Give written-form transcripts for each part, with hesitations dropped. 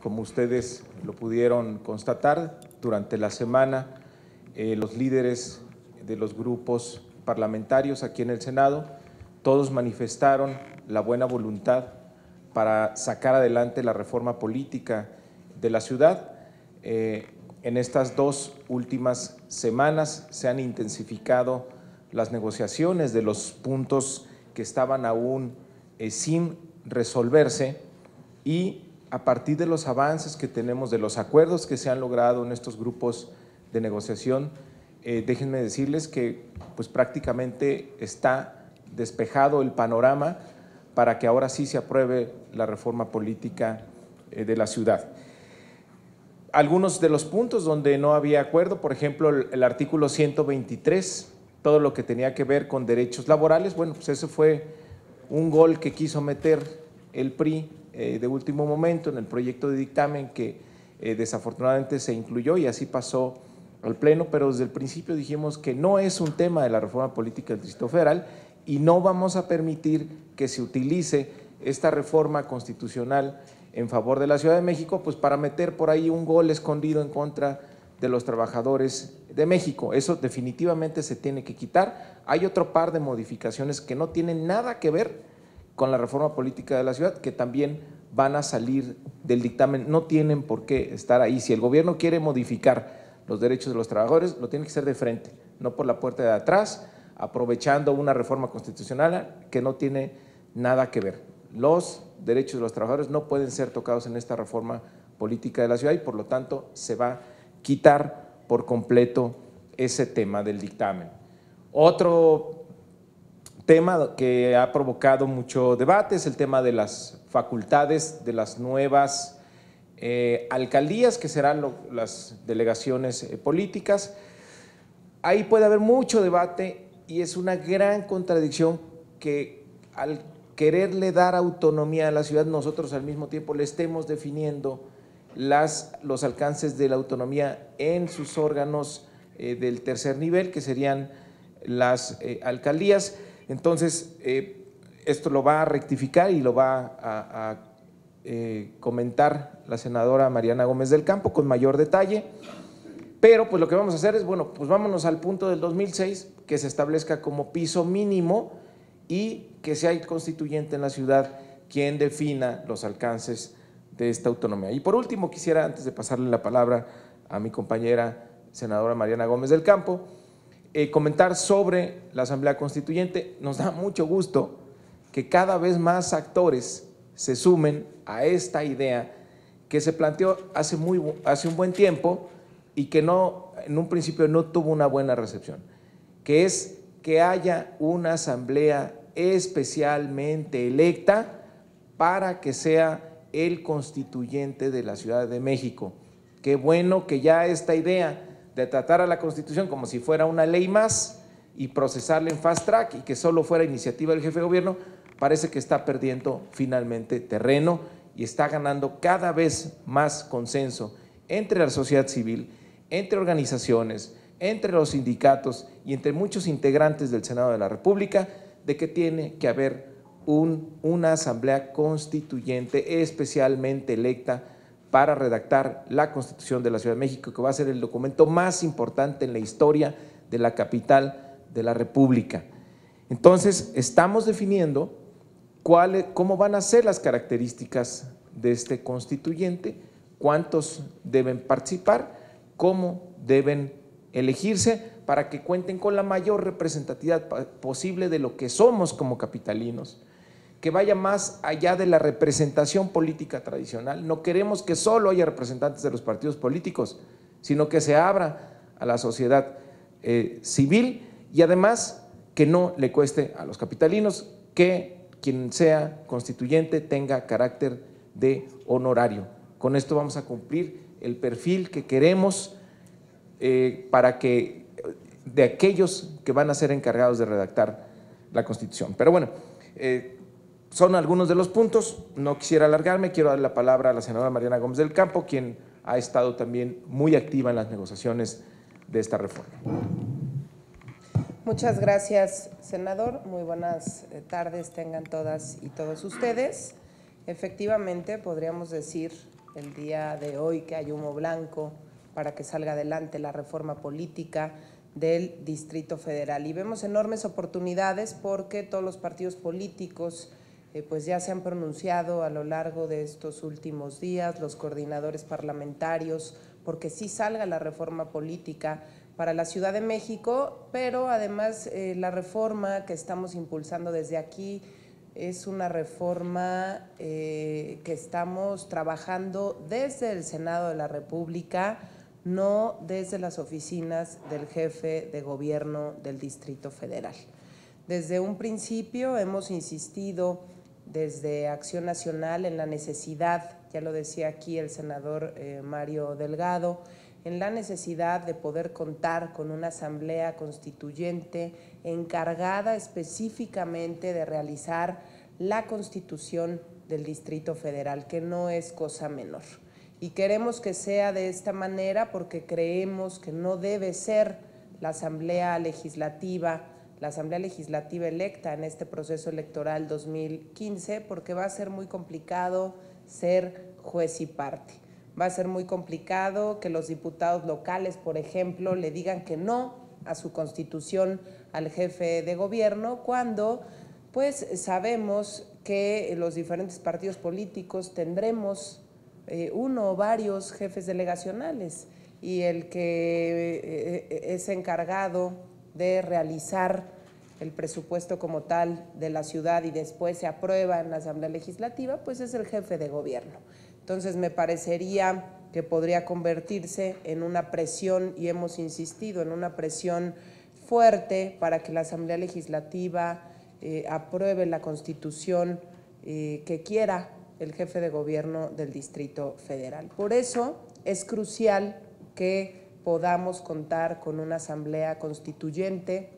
Como ustedes lo pudieron constatar, durante la semana los líderes de los grupos parlamentarios aquí en el Senado, todos manifestaron la buena voluntad para sacar adelante la reforma política de la ciudad. En estas 2 últimas semanas se han intensificado las negociaciones de los puntos que estaban aún sin resolverse, y a partir de los avances que tenemos, de los acuerdos que se han logrado en estos grupos de negociación, déjenme decirles que pues prácticamente está despejado el panorama para que ahora sí se apruebe la reforma política de la ciudad. Algunos de los puntos donde no había acuerdo, por ejemplo, el artículo 123, todo lo que tenía que ver con derechos laborales, bueno, pues ese fue un gol que quiso meter el PRI de último momento en el proyecto de dictamen que desafortunadamente se incluyó y así pasó al Pleno, pero desde el principio dijimos que no es un tema de la reforma política del Distrito Federal y no vamos a permitir que se utilice esta reforma constitucional en favor de la Ciudad de México, pues para meter por ahí un gol escondido en contra de los trabajadores de México. Eso definitivamente se tiene que quitar. Hay otro par de modificaciones que no tienen nada que ver con la reforma política de la ciudad, que también van a salir del dictamen, no tienen por qué estar ahí. Si el gobierno quiere modificar los derechos de los trabajadores, lo tiene que hacer de frente, no por la puerta de atrás, aprovechando una reforma constitucional que no tiene nada que ver. Los derechos de los trabajadores no pueden ser tocados en esta reforma política de la ciudad y por lo tanto se va a quitar por completo ese tema del dictamen. Otro tema que ha provocado mucho debate es el tema de las facultades de las nuevas alcaldías, que serán las delegaciones políticas. Ahí puede haber mucho debate y es una gran contradicción que al quererle dar autonomía a la ciudad, nosotros al mismo tiempo le estemos definiendo los alcances de la autonomía en sus órganos del tercer nivel, que serían las alcaldías. Entonces, esto lo va a rectificar y lo va a comentar la senadora Mariana Gómez del Campo con mayor detalle, pero pues lo que vamos a hacer es, bueno, pues vámonos al punto del 2006, que se establezca como piso mínimo y que sea el constituyente en la ciudad quien defina los alcances de esta autonomía. Y por último, quisiera, antes de pasarle la palabra a mi compañera senadora Mariana Gómez del Campo, comentar sobre la Asamblea Constituyente. Nos da mucho gusto que cada vez más actores se sumen a esta idea que se planteó hace un buen tiempo y que en un principio no tuvo una buena recepción, que es que haya una asamblea especialmente electa para que sea el constituyente de la Ciudad de México. Qué bueno que ya esta idea de tratar a la Constitución como si fuera una ley más y procesarla en fast track y que solo fuera iniciativa del jefe de gobierno, parece que está perdiendo finalmente terreno y está ganando cada vez más consenso entre la sociedad civil, entre organizaciones, entre los sindicatos y entre muchos integrantes del Senado de la República, de que tiene que haber una asamblea constituyente especialmente electa para redactar la Constitución de la Ciudad de México, que va a ser el documento más importante en la historia de la capital de la República. Entonces, estamos definiendo cómo van a ser las características de este constituyente, cuántos deben participar, cómo deben elegirse para que cuenten con la mayor representatividad posible de lo que somos como capitalinos, que vaya más allá de la representación política tradicional. No queremos que solo haya representantes de los partidos políticos, sino que se abra a la sociedad civil y además que no le cueste a los capitalinos que quien sea constituyente tenga carácter de honorario. Con esto vamos a cumplir el perfil que queremos para que de aquellos que van a ser encargados de redactar la Constitución. Pero bueno, son algunos de los puntos, no quisiera alargarme, quiero dar la palabra a la senadora Mariana Gómez del Campo, quien ha estado también muy activa en las negociaciones de esta reforma. Muchas gracias, senador. Muy buenas tardes tengan todas y todos ustedes. Efectivamente, podríamos decir el día de hoy que hay humo blanco para que salga adelante la reforma política del Distrito Federal. Y vemos enormes oportunidades porque todos los partidos políticos pues ya se han pronunciado a lo largo de estos últimos días, los coordinadores parlamentarios, porque sí salga la reforma política para la Ciudad de México, pero además la reforma que estamos impulsando desde aquí es una reforma que estamos trabajando desde el Senado de la República, no desde las oficinas del jefe de gobierno del Distrito Federal. Desde un principio hemos insistido desde Acción Nacional en la necesidad, ya lo decía aquí el senador Mario Delgado, en la necesidad de poder contar con una asamblea constituyente encargada específicamente de realizar la Constitución del Distrito Federal, que no es cosa menor. Y queremos que sea de esta manera porque creemos que no debe ser la asamblea legislativa electa en este proceso electoral 2015, porque va a ser muy complicado ser juez y parte. Va a ser muy complicado que los diputados locales, por ejemplo, le digan que no a su constitución al jefe de gobierno, cuando pues sabemos que los diferentes partidos políticos tendremos uno o varios jefes delegacionales, y el que es encargado de realizar el presupuesto como tal de la ciudad y después se aprueba en la Asamblea Legislativa, pues es el jefe de gobierno. Entonces me parecería que podría convertirse en una presión, y hemos insistido en una presión fuerte para que la Asamblea Legislativa apruebe la Constitución que quiera el jefe de gobierno del Distrito Federal. Por eso es crucial que podamos contar con una asamblea constituyente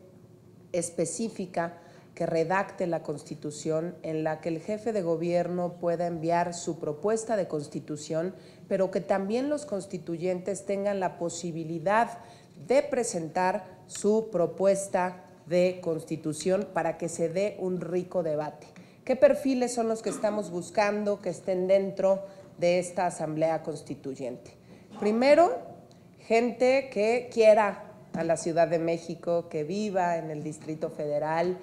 específica que redacte la Constitución, en la que el jefe de gobierno pueda enviar su propuesta de Constitución, pero que también los constituyentes tengan la posibilidad de presentar su propuesta de Constitución para que se dé un rico debate. ¿Qué perfiles son los que estamos buscando que estén dentro de esta Asamblea Constituyente? Primero, gente que quiera a la Ciudad de México, que viva en el Distrito Federal,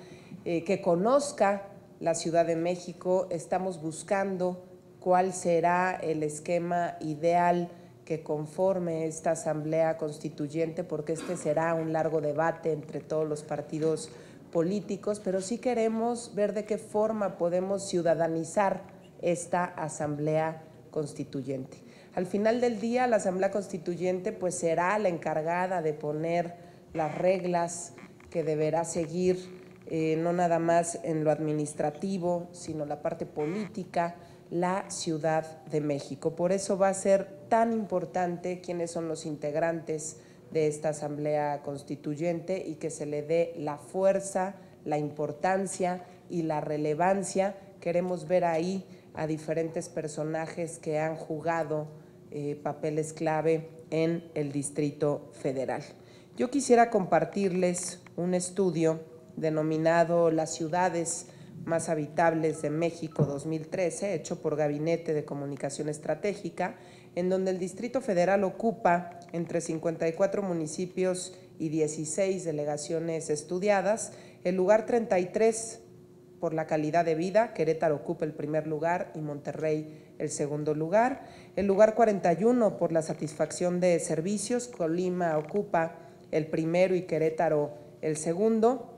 que conozca la Ciudad de México. Estamos buscando cuál será el esquema ideal que conforme esta Asamblea Constituyente, porque este será un largo debate entre todos los partidos políticos, pero sí queremos ver de qué forma podemos ciudadanizar esta Asamblea Constituyente. Al final del día, la Asamblea Constituyente pues será la encargada de poner las reglas que deberá seguir, no nada más en lo administrativo, sino la parte política, la Ciudad de México. Por eso va a ser tan importante quiénes son los integrantes de esta Asamblea Constituyente y que se le dé la fuerza, la importancia y la relevancia. Queremos ver ahí a diferentes personajes que han jugado papeles clave en el Distrito Federal. Yo quisiera compartirles un estudio denominado Las ciudades más habitables de México 2013, hecho por Gabinete de Comunicación Estratégica, en donde el Distrito Federal ocupa entre 54 municipios y 16 delegaciones estudiadas, el lugar 33 por la calidad de vida. Querétaro ocupa el primer lugar y Monterrey el segundo lugar. El lugar 41 por la satisfacción de servicios, Colima ocupa el primero y Querétaro el segundo.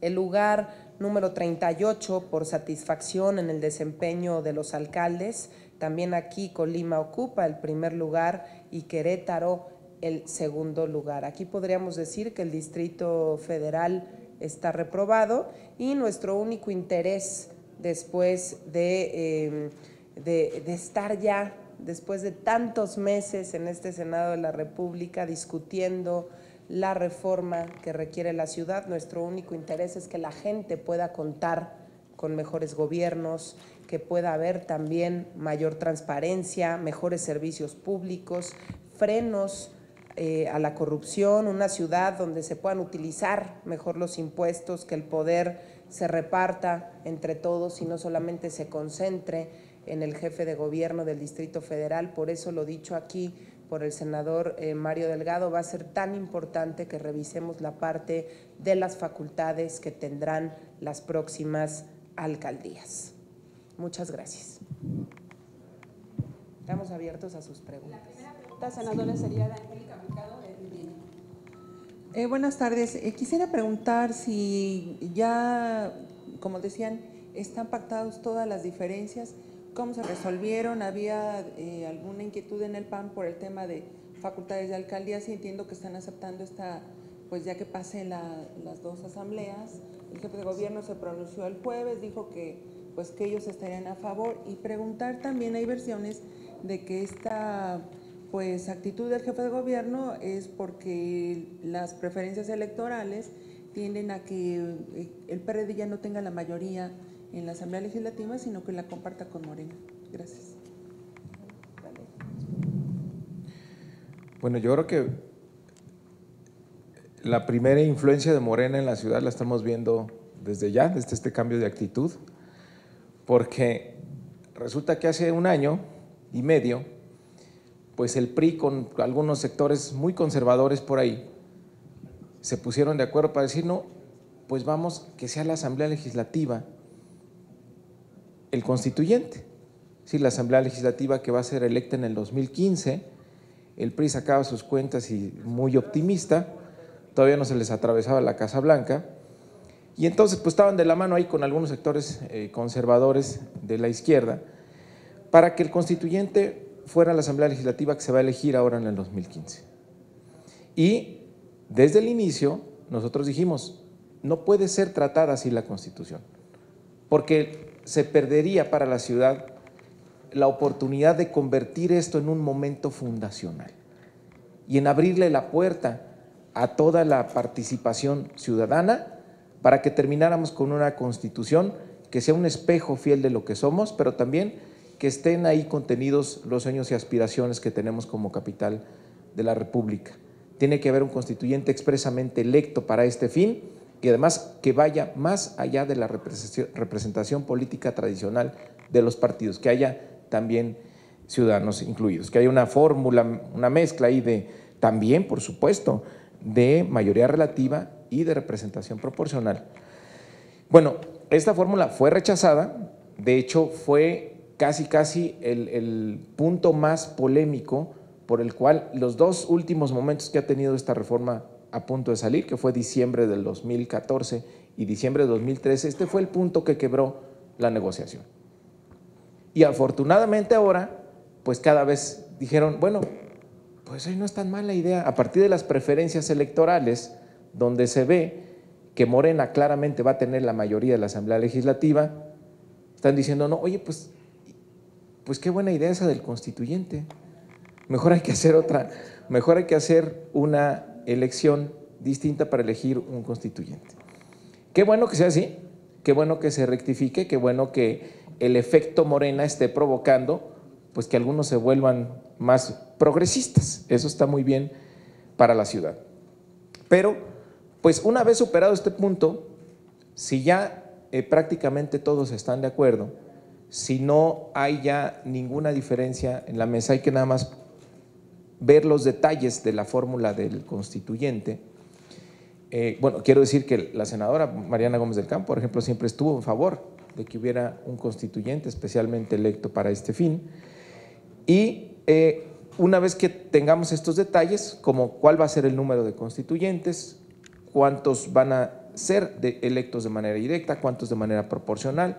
El lugar número 38 por satisfacción en el desempeño de los alcaldes, también aquí Colima ocupa el primer lugar y Querétaro el segundo lugar. Aquí podríamos decir que el Distrito Federal está reprobado, y nuestro único interés después de estar ya, después de tantos meses en este Senado de la República discutiendo la reforma que requiere la ciudad, nuestro único interés es que la gente pueda contar con mejores gobiernos, que pueda haber también mayor transparencia, mejores servicios públicos, frenos a la corrupción, una ciudad donde se puedan utilizar mejor los impuestos, que el poder se reparta entre todos y no solamente se concentre en el jefe de gobierno del Distrito Federal. Por eso lo dicho aquí por el senador Mario Delgado, va a ser tan importante que revisemos la parte de las facultades que tendrán las próximas alcaldías. Muchas gracias. Estamos abiertos a sus preguntas. La primera pregunta, senadora, sería de Angélica Mercado, de Vivienda. Buenas tardes. Quisiera preguntar si ya, como decían, están pactadas todas las diferencias, cómo se resolvieron, había alguna inquietud en el PAN por el tema de facultades de alcaldías y entiendo que están aceptando esta, pues ya que pasen las dos asambleas. El jefe de gobierno se pronunció el jueves, dijo que pues que ellos estarían a favor, y preguntar también, hay versiones de que esta pues actitud del jefe de gobierno es porque las preferencias electorales tienden a que el PRD ya no tenga la mayoría en la Asamblea Legislativa, sino que la comparta con Morena. Gracias. Bueno, yo creo que la primera influencia de Morena en la ciudad la estamos viendo desde este cambio de actitud, porque resulta que hace 1 año y medio, pues el PRI con algunos sectores muy conservadores por ahí se pusieron de acuerdo para decir, no, pues vamos, que sea la Asamblea Legislativa el constituyente. Sí, la Asamblea Legislativa que va a ser electa en el 2015, el PRI sacaba sus cuentas y muy optimista, todavía no se les atravesaba la Casa Blanca, y entonces pues estaban de la mano ahí con algunos sectores conservadores de la izquierda para que el constituyente fuera la Asamblea Legislativa que se va a elegir ahora en el 2015. Y desde el inicio nosotros dijimos, no puede ser tratada así la Constitución, porque se perdería para la ciudad la oportunidad de convertir esto en un momento fundacional y en abrirle la puerta a toda la participación ciudadana para que termináramos con una Constitución que sea un espejo fiel de lo que somos, pero también que estén ahí contenidos los sueños y aspiraciones que tenemos como capital de la República. Tiene que haber un constituyente expresamente electo para este fin y además que vaya más allá de la representación política tradicional de los partidos, que haya también ciudadanos incluidos, que haya una fórmula, una mezcla ahí de también, por supuesto, de mayoría relativa y de representación proporcional. Bueno, esta fórmula fue rechazada, de hecho fue casi el punto más polémico por el cual los 2 últimos momentos que ha tenido esta reforma a punto de salir, que fue diciembre del 2014 y diciembre de 2013, este fue el punto que quebró la negociación. Y afortunadamente ahora, pues cada vez dijeron, bueno, pues hoy no es tan mala idea, a partir de las preferencias electorales, donde se ve que Morena claramente va a tener la mayoría de la Asamblea Legislativa, están diciendo, no, oye, pues qué buena idea esa del constituyente, mejor hay que hacer otra, mejor hay que hacer una elección distinta para elegir un constituyente. Qué bueno que sea así, qué bueno que se rectifique, qué bueno que el efecto Morena esté provocando pues que algunos se vuelvan más progresistas, eso está muy bien para la ciudad. Pero pues una vez superado este punto, si ya prácticamente todos están de acuerdo, si no hay ya ninguna diferencia en la mesa, hay que nada más ver los detalles de la fórmula del constituyente. Bueno, quiero decir que la senadora Mariana Gómez del Campo, por ejemplo, siempre estuvo en favor de que hubiera un constituyente especialmente electo para este fin. Y una vez que tengamos estos detalles, como cuál va a ser el número de constituyentes, cuántos van a ser electos de manera directa, cuántos de manera proporcional,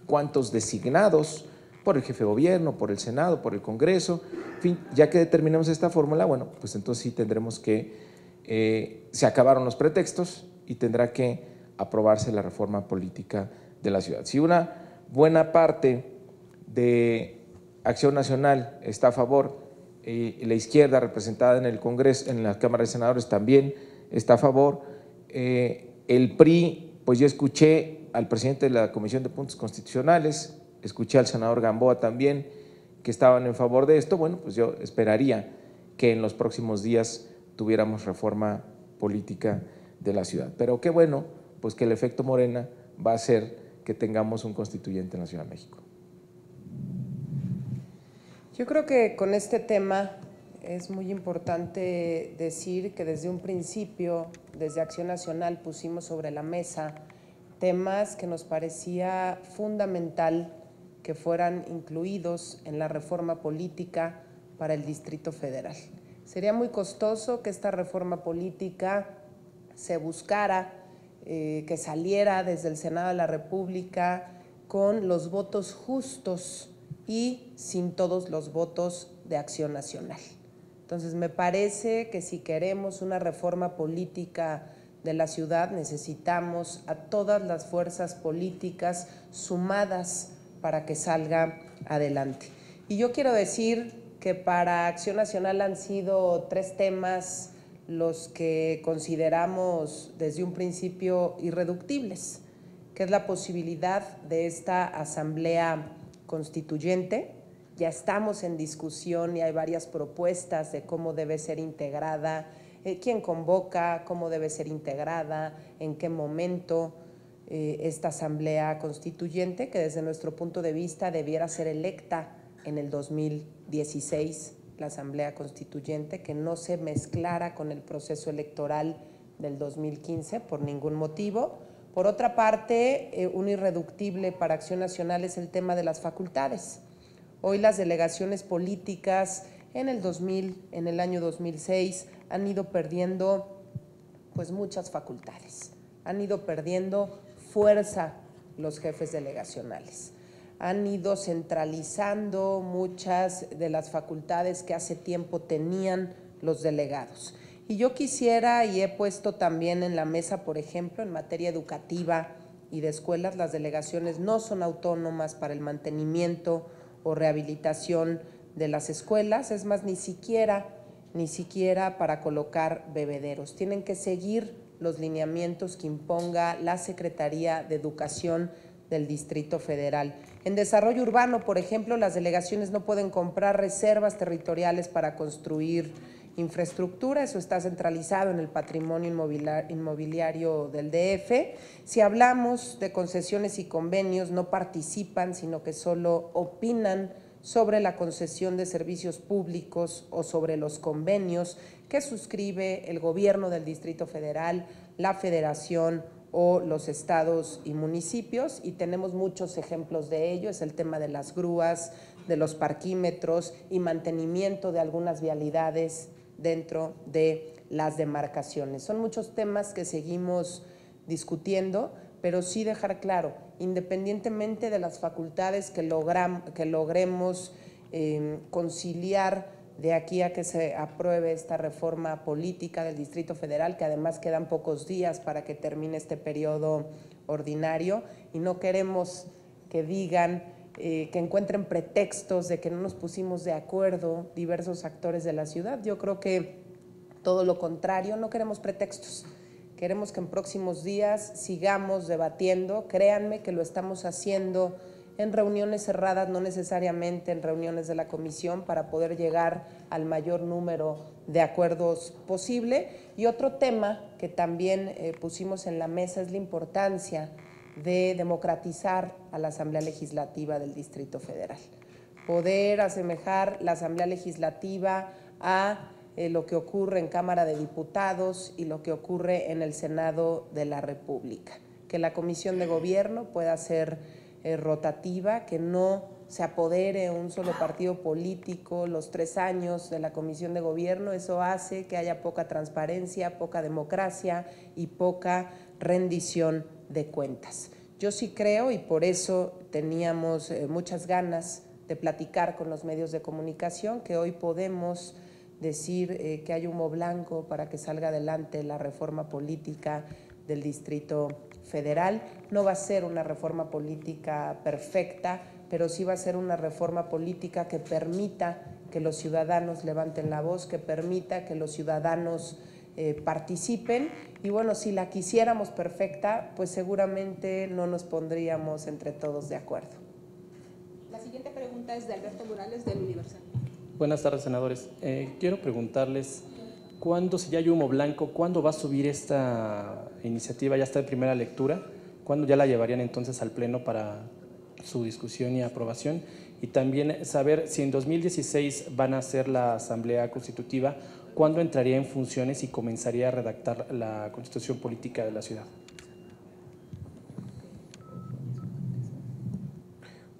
cuántos designados por el jefe de gobierno, por el Senado, por el Congreso, en fin, ya que determinemos esta fórmula, bueno, pues entonces sí tendremos que, se acabaron los pretextos y tendrá que aprobarse la reforma política de la ciudad. Si una buena parte de Acción Nacional está a favor, la izquierda representada en el Congreso, en la Cámara de Senadores también está a favor, el PRI, pues yo escuché al presidente de la Comisión de Puntos Constitucionales, escuché al senador Gamboa también, que estaban en favor de esto, bueno, pues yo esperaría que en los próximos días tuviéramos reforma política de la ciudad. Pero qué bueno, pues que el efecto Morena va a hacer que tengamos un constituyente en la Ciudad de México. Yo creo que con este tema es muy importante decir que desde un principio, desde Acción Nacional, pusimos sobre la mesa temas que nos parecía fundamental que fueran incluidos en la reforma política para el Distrito Federal. Sería muy costoso que esta reforma política se buscara, que saliera desde el Senado de la República con los votos justos y sin todos los votos de Acción Nacional. Entonces, me parece que si queremos una reforma política de la ciudad, necesitamos a todas las fuerzas políticas sumadas para que salga adelante. Y yo quiero decir que para Acción Nacional han sido 3 temas los que consideramos desde un principio irreductibles, que es la posibilidad de esta asamblea constituyente. Ya estamos en discusión y hay varias propuestas de cómo debe ser integrada, quién convoca, cómo debe ser integrada, en qué momento esta asamblea constituyente, que desde nuestro punto de vista debiera ser electa en el 2016, la asamblea constituyente, que no se mezclara con el proceso electoral del 2015 por ningún motivo. Por otra parte, un irreductible para Acción Nacional es el tema de las facultades. Hoy las delegaciones políticas en el año 2006 han ido perdiendo pues muchas facultades, han ido perdiendo fuerza los jefes delegacionales, han ido centralizando muchas de las facultades que hace tiempo tenían los delegados. Y yo quisiera, y he puesto también en la mesa, por ejemplo, en materia educativa y de escuelas, las delegaciones no son autónomas para el mantenimiento o rehabilitación de las escuelas, es más, ni siquiera para colocar bebederos. Tienen que seguir los lineamientos que imponga la Secretaría de Educación del Distrito Federal. En desarrollo urbano, por ejemplo, las delegaciones no pueden comprar reservas territoriales para construir infraestructura, eso está centralizado en el patrimonio inmobiliario del DF. Si hablamos de concesiones y convenios, no participan, sino que solo opinan sobre la concesión de servicios públicos o sobre los convenios que suscribe el gobierno del Distrito Federal, la Federación o los estados y municipios, y tenemos muchos ejemplos de ello. Es el tema de las grúas, de los parquímetros y mantenimiento de algunas vialidades dentro de las demarcaciones. Son muchos temas que seguimos discutiendo, pero sí dejar claro, independientemente de las facultades que logremos conciliar de aquí a que se apruebe esta reforma política del Distrito Federal, que además quedan pocos días para que termine este periodo ordinario, y no queremos que digan, que encuentren pretextos de que no nos pusimos de acuerdo diversos actores de la ciudad. Yo creo que todo lo contrario, no queremos pretextos. Queremos que en próximos días sigamos debatiendo. Créanme que lo estamos haciendo en reuniones cerradas, no necesariamente en reuniones de la comisión, para poder llegar al mayor número de acuerdos posible. Y otro tema que también pusimos en la mesa es la importancia de democratizar a la Asamblea Legislativa del Distrito Federal. Poder asemejar la Asamblea Legislativa a lo que ocurre en Cámara de Diputados y lo que ocurre en el Senado de la República. Que la Comisión de Gobierno pueda ser rotativa, que no se apodere un solo partido político los 3 años de la Comisión de Gobierno. Eso hace que haya poca transparencia, poca democracia y poca rendición de cuentas. Yo sí creo, y por eso teníamos muchas ganas de platicar con los medios de comunicación, que hoy podemos decir que hay humo blanco para que salga adelante la reforma política del Distrito Federal. No va a ser una reforma política perfecta, pero sí va a ser una reforma política que permita que los ciudadanos levanten la voz, que permita que los ciudadanos participen. Y bueno, si la quisiéramos perfecta, pues seguramente no nos pondríamos entre todos de acuerdo. La siguiente pregunta es de Alberto Morales, del Universal. Buenas tardes, senadores. Quiero preguntarles, si ya hay humo blanco, ¿cuándo va a subir esta iniciativa? ¿Ya está de primera lectura? ¿Cuándo ya la llevarían entonces al Pleno para su discusión y aprobación? Y también saber si en 2016 van a hacer la Asamblea Constitutiva, ¿cuándo entraría en funciones y comenzaría a redactar la Constitución Política de la ciudad?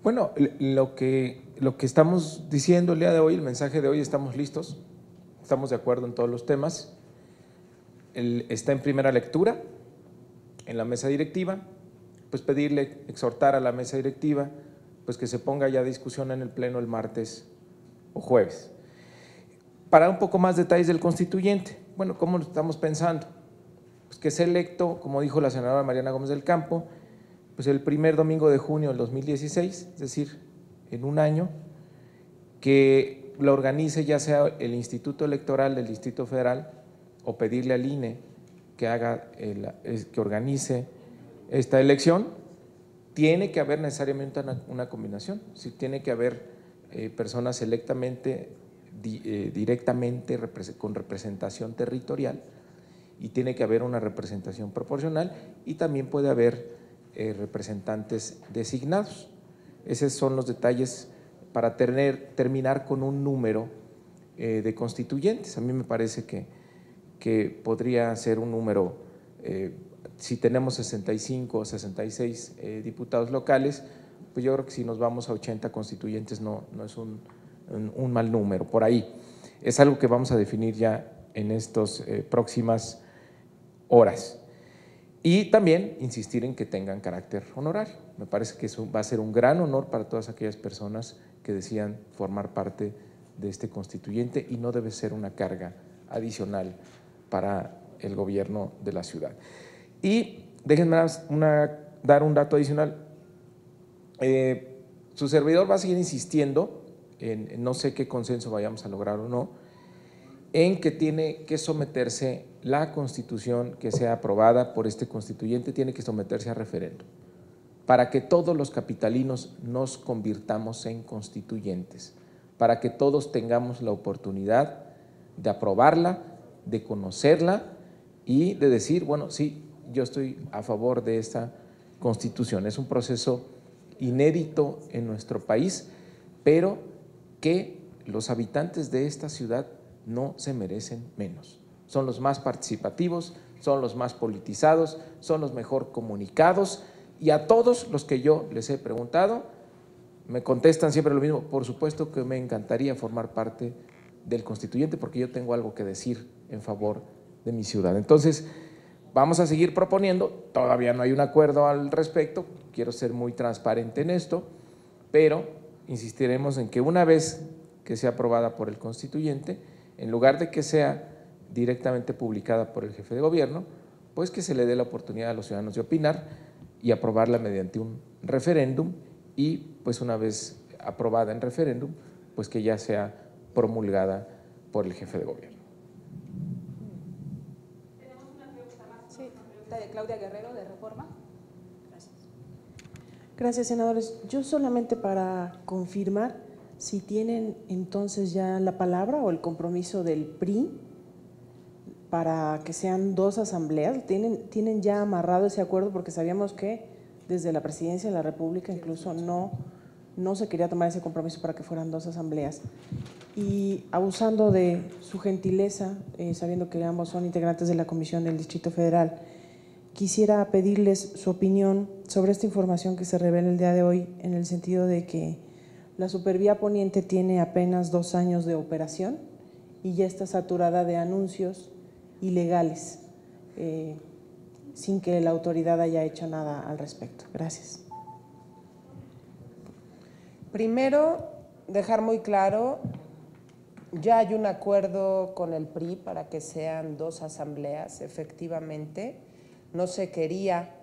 Bueno, lo que estamos diciendo el día de hoy, el mensaje de hoy, estamos listos, estamos de acuerdo en todos los temas. Está en primera lectura en la mesa directiva, pues pedirle, exhortar a la mesa directiva, pues que se ponga ya a discusión en el pleno el martes o jueves. Para un poco más detalles del constituyente, bueno, ¿cómo lo estamos pensando? Pues que sea electo, como dijo la senadora Mariana Gómez del Campo, pues el primer domingo de junio del 2016, es decir, en un año, que lo organice ya sea el Instituto Electoral del Distrito Federal o pedirle al INE que que organice esta elección. Tiene que haber necesariamente una combinación, sí, tiene que haber personas electamente, directamente con representación territorial, y tiene que haber una representación proporcional, y también puede haber representantes designados. Esos son los detalles para terminar con un número de constituyentes. A mí me parece que podría ser un número, si tenemos 65 o 66 diputados locales, pues yo creo que si nos vamos a 80 constituyentes no es un mal número, por ahí. Es algo que vamos a definir ya en estas próximas horas. Y también insistir en que tengan carácter honorario. Me parece que eso va a ser un gran honor para todas aquellas personas que decidan formar parte de este constituyente, y no debe ser una carga adicional para el gobierno de la ciudad. Y déjenme dar un dato adicional. Su servidor va a seguir insistiendo en no sé qué consenso vayamos a lograr o no, en que tiene que someterse la Constitución que sea aprobada por este constituyente, tiene que someterse a referéndum, para que todos los capitalinos nos convirtamos en constituyentes, para que todos tengamos la oportunidad de aprobarla, de conocerla y de decir, bueno, sí, yo estoy a favor de esta Constitución. Es un proceso inédito en nuestro país, pero que los habitantes de esta ciudad no se merecen menos. Son los más participativos, son los más politizados, son los mejor comunicados, y a todos los que yo les he preguntado me contestan siempre lo mismo: por supuesto que me encantaría formar parte del constituyente porque yo tengo algo que decir en favor de mi ciudad. Entonces, vamos a seguir proponiendo, todavía no hay un acuerdo al respecto, quiero ser muy transparente en esto, pero insistiremos en que una vez que sea aprobada por el constituyente, en lugar de que sea directamente publicada por el jefe de gobierno, pues que se le dé la oportunidad a los ciudadanos de opinar y aprobarla mediante un referéndum, y pues una vez aprobada en referéndum, pues que ya sea promulgada por el jefe de gobierno. Tenemos una pregunta más, sí. Una pregunta de Claudia Guerrero, de Reforma. Gracias. Gracias, senadores. Yo solamente para confirmar si tienen entonces ya la palabra o el compromiso del PRI para que sean 2 asambleas. ¿Tienen ya amarrado ese acuerdo? Porque sabíamos que desde la Presidencia de la República incluso no se quería tomar ese compromiso para que fueran 2 asambleas. Y abusando de su gentileza, sabiendo que ambos son integrantes de la Comisión del Distrito Federal, quisiera pedirles su opinión sobre esta información que se revela el día de hoy, en el sentido de que la Supervía Poniente tiene apenas 2 años de operación y ya está saturada de anuncios ilegales, sin que la autoridad haya hecho nada al respecto. Gracias. Primero, dejar muy claro, ya hay un acuerdo con el PRI para que sean 2 asambleas, efectivamente. No se quería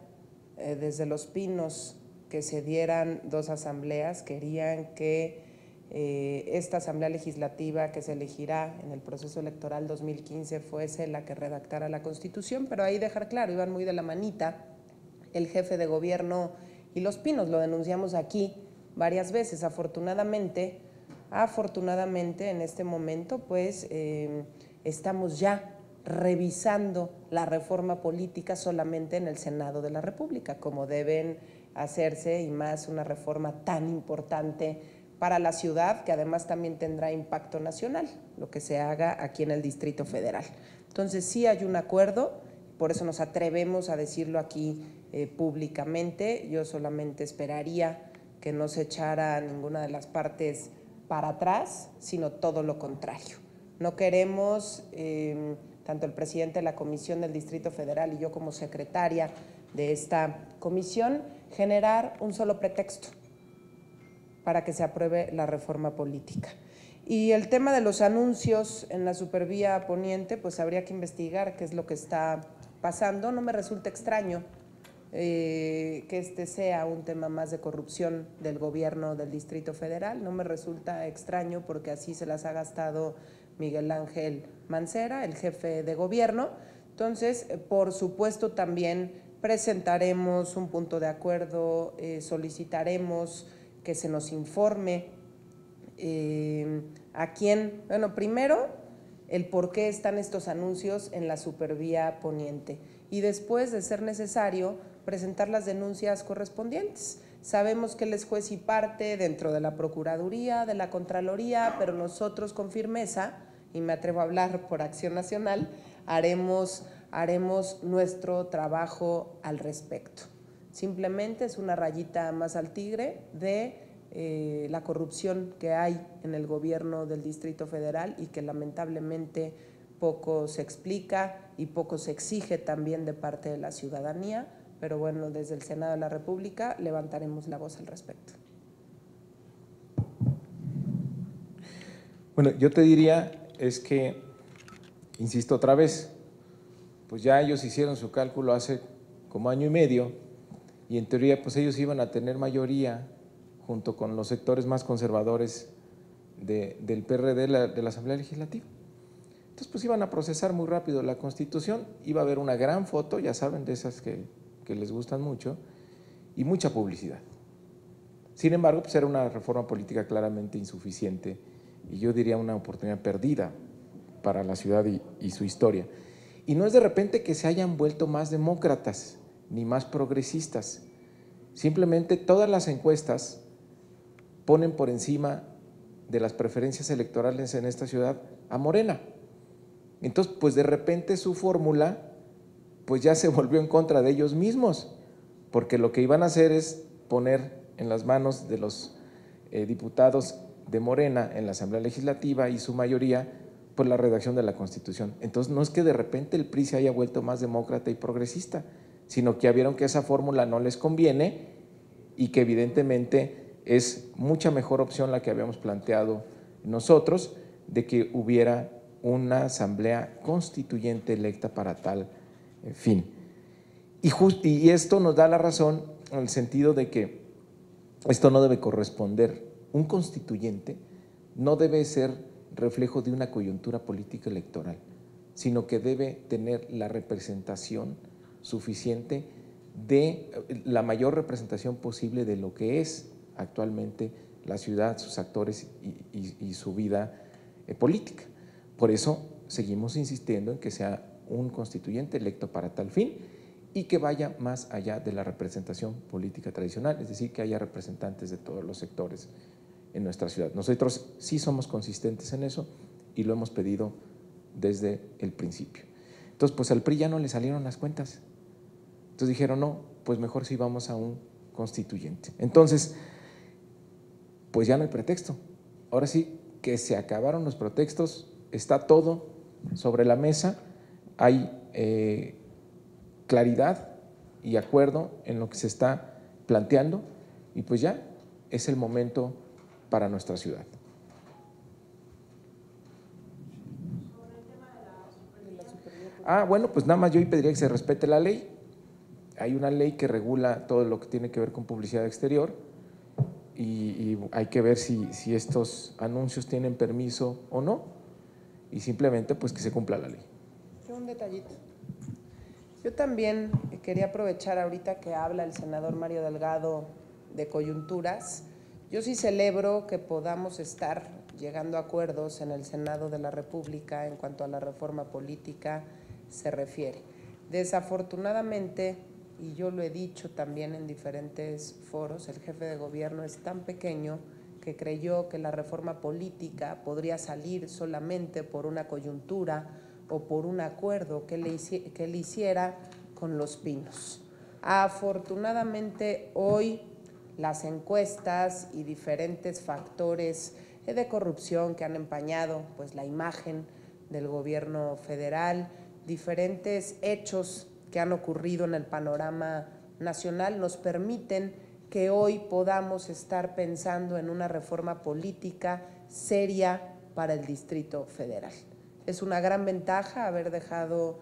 desde Los Pinos que se dieran 2 asambleas, querían que esta asamblea legislativa que se elegirá en el proceso electoral 2015 fuese la que redactara la Constitución, pero ahí dejar claro, iban muy de la manita el jefe de gobierno y Los Pinos, lo denunciamos aquí varias veces. Afortunadamente en este momento pues estamos ya revisando la reforma política solamente en el Senado de la República, como deben hacerse, y más una reforma tan importante para la ciudad, que además también tendrá impacto nacional, lo que se haga aquí en el Distrito Federal. Entonces sí hay un acuerdo, por eso nos atrevemos a decirlo aquí públicamente. Yo solamente esperaría que no se echara ninguna de las partes para atrás, sino todo lo contrario. No queremos, tanto el presidente de la Comisión del Distrito Federal y yo como secretaria de esta comisión, generar un solo pretexto para que se apruebe la reforma política. Y el tema de los anuncios en la Supervía Poniente, pues habría que investigar qué es lo que está pasando. No me resulta extraño que este sea un tema más de corrupción del gobierno del Distrito Federal. No me resulta extraño porque así se las ha gastado Miguel Ángel Mancera, el jefe de gobierno. Entonces, por supuesto, también presentaremos un punto de acuerdo, solicitaremos que se nos informe a quién, bueno, primero el por qué están estos anuncios en la Supervía Poniente y después, de ser necesario, presentar las denuncias correspondientes. Sabemos que él es juez y parte dentro de la Procuraduría, de la Contraloría, pero nosotros con firmeza, y me atrevo a hablar por Acción Nacional, haremos nuestro trabajo al respecto. Simplemente es una rayita más al tigre de la corrupción que hay en el gobierno del Distrito Federal y que lamentablemente poco se explica y poco se exige también de parte de la ciudadanía, pero bueno, desde el Senado de la República levantaremos la voz al respecto. Bueno, yo te diría es que, insisto otra vez, pues ya ellos hicieron su cálculo hace como año y medio y en teoría pues ellos iban a tener mayoría junto con los sectores más conservadores del PRD de la Asamblea Legislativa. Entonces pues iban a procesar muy rápido la Constitución, iba a haber una gran foto, ya saben, de esas que les gustan mucho, y mucha publicidad. Sin embargo, pues era una reforma política claramente insuficiente y yo diría una oportunidad perdida para la ciudad y su historia. Y no es de repente que se hayan vuelto más demócratas ni más progresistas, simplemente todas las encuestas ponen por encima de las preferencias electorales en esta ciudad a Morena. Entonces, pues de repente su fórmula pues ya se volvió en contra de ellos mismos, porque lo que iban a hacer es poner en las manos de los diputados de Morena en la Asamblea Legislativa y su mayoría pues la redacción de la Constitución. Entonces no es que de repente el PRI se haya vuelto más demócrata y progresista, sino que ya vieron que esa fórmula no les conviene y que evidentemente es mucha mejor opción la que habíamos planteado nosotros, de que hubiera una asamblea constituyente electa para tal fin. Y esto nos da la razón en el sentido de que esto no debe corresponder. Un constituyente no debe ser reflejo de una coyuntura política electoral, sino que debe tener la representación suficiente de la mayor representación posible de lo que es actualmente la ciudad, sus actores y su vida política. Por eso seguimos insistiendo en que sea un constituyente electo para tal fin y que vaya más allá de la representación política tradicional, es decir, que haya representantes de todos los sectores en nuestra ciudad. Nosotros sí somos consistentes en eso y lo hemos pedido desde el principio. Entonces, pues al PRI ya no le salieron las cuentas. Entonces dijeron, no, pues mejor si vamos a un constituyente. Entonces, pues ya no hay pretexto. Ahora sí que se acabaron los pretextos, está todo sobre la mesa, hay claridad y acuerdo en lo que se está planteando y pues ya es el momento para nuestra ciudad. Bueno, pues nada más yo pediría que se respete la ley. Hay una ley que regula todo lo que tiene que ver con publicidad exterior y hay que ver si estos anuncios tienen permiso o no y simplemente pues que se cumpla la ley. Un detallito. Yo también quería aprovechar ahorita que habla el senador Mario Delgado de coyunturas. Yo sí celebro que podamos estar llegando a acuerdos en el Senado de la República en cuanto a la reforma política se refiere. Desafortunadamente, y yo lo he dicho también en diferentes foros, el jefe de gobierno es tan pequeño que creyó que la reforma política podría salir solamente por una coyuntura o por un acuerdo que él hiciera con Los Pinos. Afortunadamente hoy las encuestas y diferentes factores de corrupción que han empañado pues, la imagen del gobierno federal, diferentes hechos que han ocurrido en el panorama nacional nos permiten que hoy podamos estar pensando en una reforma política seria para el Distrito Federal. Es una gran ventaja haber dejado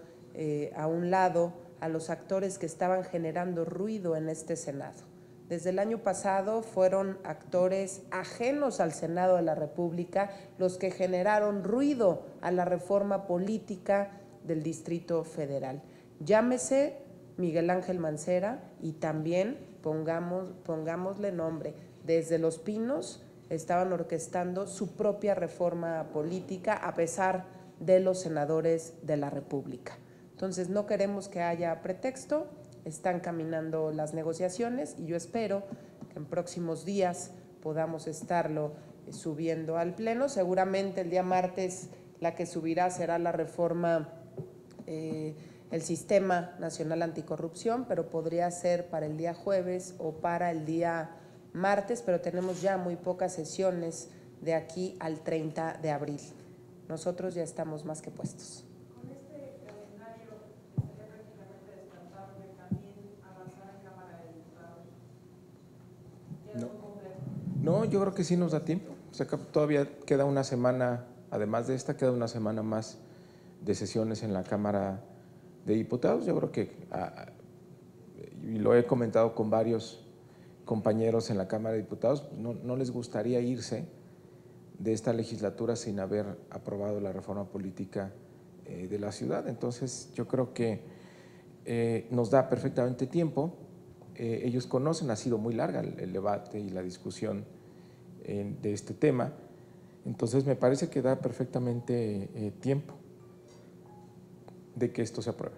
a un lado a los actores que estaban generando ruido en este Senado. Desde el año pasado fueron actores ajenos al Senado de la República los que generaron ruido a la reforma política del Distrito Federal. Llámese Miguel Ángel Mancera y también pongámosle nombre. Desde Los Pinos estaban orquestando su propia reforma política a pesar de los senadores de la República. Entonces no queremos que haya pretexto, están caminando las negociaciones y yo espero que en próximos días podamos estarlo subiendo al Pleno. Seguramente el día martes la que subirá será la reforma, el Sistema Nacional Anticorrupción, pero podría ser para el día jueves o para el día martes, pero tenemos ya muy pocas sesiones de aquí al 30 de abril. Nosotros ya estamos más que puestos. Con este calendario, ¿estaría prácticamente descartable también avanzar en Cámara de Diputados? No, yo creo que sí nos da tiempo. O sea, que todavía queda una semana, además de esta, queda una semana más de sesiones en la Cámara de Diputados. Yo creo que, y lo he comentado con varios compañeros en la Cámara de Diputados, no les gustaría irse de esta legislatura sin haber aprobado la reforma política de la ciudad. Entonces, yo creo que nos da perfectamente tiempo. Ellos conocen, ha sido muy larga el debate y la discusión de este tema. Entonces, me parece que da perfectamente tiempo de que esto se apruebe.